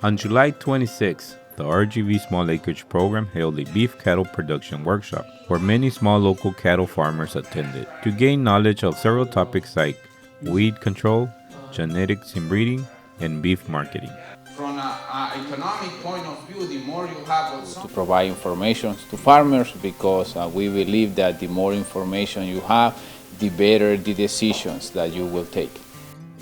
On July 26, the RGV Small Acreage program held a beef cattle production workshop where many small local cattle farmers attended to gain knowledge of several topics like weed control, genetics in breeding, and beef marketing. From an economic point of view, the more you have to provide information to farmers because we believe that the more information you have, the better the decisions that you will take.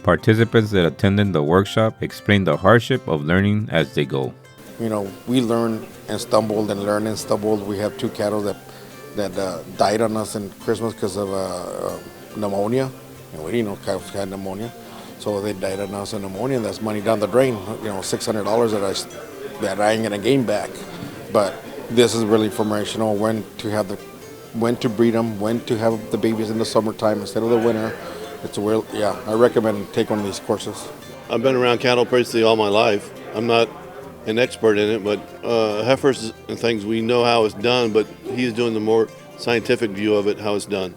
Participants that attended the workshop explained the hardship of learning as they go. You know, we learned and stumbled and learned and stumbled. We have two cattle that died on us in Christmas because of pneumonia, and we didn't know cows had pneumonia. So they died on us in pneumonia, and that's money down the drain. You know, $600 that I ain't gonna gain back. But this is really informational: when to breed them, when to have the babies in the summertime instead of the winter. I recommend take one of these courses. I've been around cattle basically all my life. I'm not an expert in it, but heifers and things, we know how it's done, but he's doing the more scientific view of it, how it's done.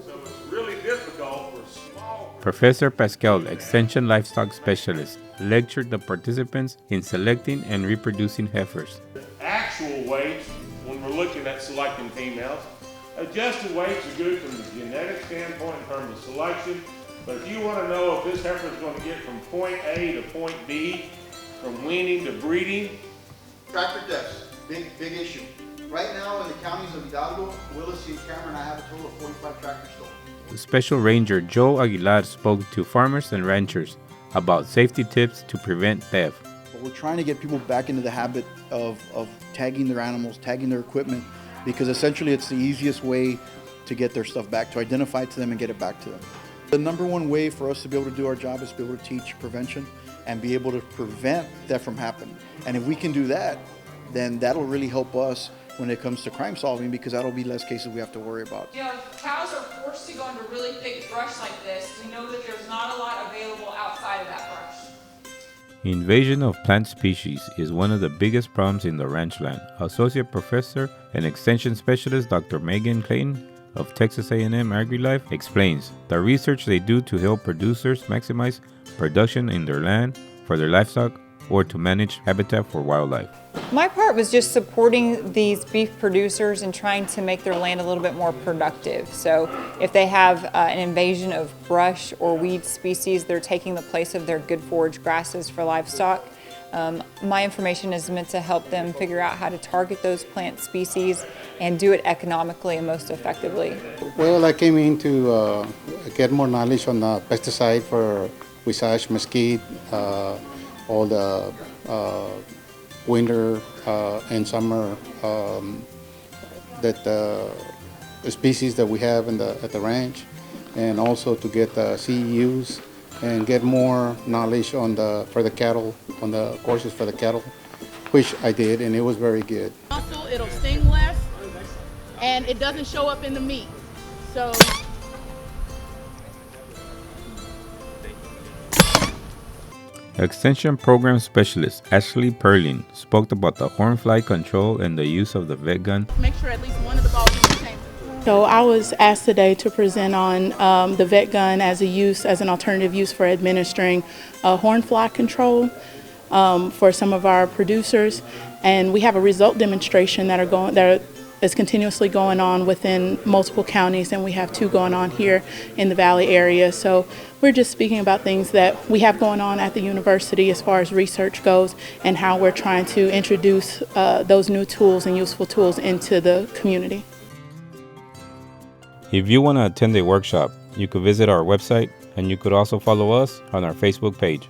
Professor Pascal, Extension Livestock Specialist, lectured the participants in selecting and reproducing heifers. Actual weights, when we're looking at selecting females, adjusted weights are good from the genetic standpoint in terms of selection, but if you want to know if this heifer is going to get from point A to point B, from weaning to breeding. Tractor depths, big issue. Right now in the counties of Hidalgo, Willis, and Cameron, I have a total of 45 tractors stolen. Special Ranger Joe Aguilar spoke to farmers and ranchers about safety tips to prevent theft. We're trying to get people back into the habit of tagging their animals, tagging their equipment, because essentially it's the easiest way to get their stuff back, to identify it to them and get it back to them. The number one way for us to be able to do our job is to be able to teach prevention and be able to prevent theft from happening. And if we can do that, then that'll really help us when it comes to crime solving, because that'll be less cases we have to worry about. You know, if cows are forced to go into really thick brush like this, we know that there's not a lot available outside of that brush. Invasion of plant species is one of the biggest problems in the ranch land. Associate Professor and Extension Specialist Dr. Megan Clayton of Texas A&M AgriLife explains the research they do to help producers maximize production in their land for their livestock or to manage habitat for wildlife. My part was just supporting these beef producers and trying to make their land a little bit more productive. So if they have an invasion of brush or weed species, they're taking the place of their good forage grasses for livestock. My information is meant to help them figure out how to target those plant species and do it economically and most effectively. Well, I came in to get more knowledge on the pesticide for Huisache, mesquite, all the winter and summer species that we have at the ranch, and also to get the CEUs and get more knowledge for the cattle, on the courses for the cattle, which I did, and it was very good. Also, it'll sting less, and it doesn't show up in the meat. So. Extension Program Specialist Ashley Perlin spoke about the hornfly control and the use of the vet gun. Make sure at least one of the balls is contained. So I was asked today to present on the vet gun as an alternative use for administering hornfly control for some of our producers, and we have a result demonstration that is continuously going on within multiple counties, and we have 2 going on here in the Valley area. So we're just speaking about things that we have going on at the university as far as research goes, and how we're trying to introduce those new tools and useful tools into the community. If you want to attend a workshop, you could visit our website, and you could also follow us on our Facebook page.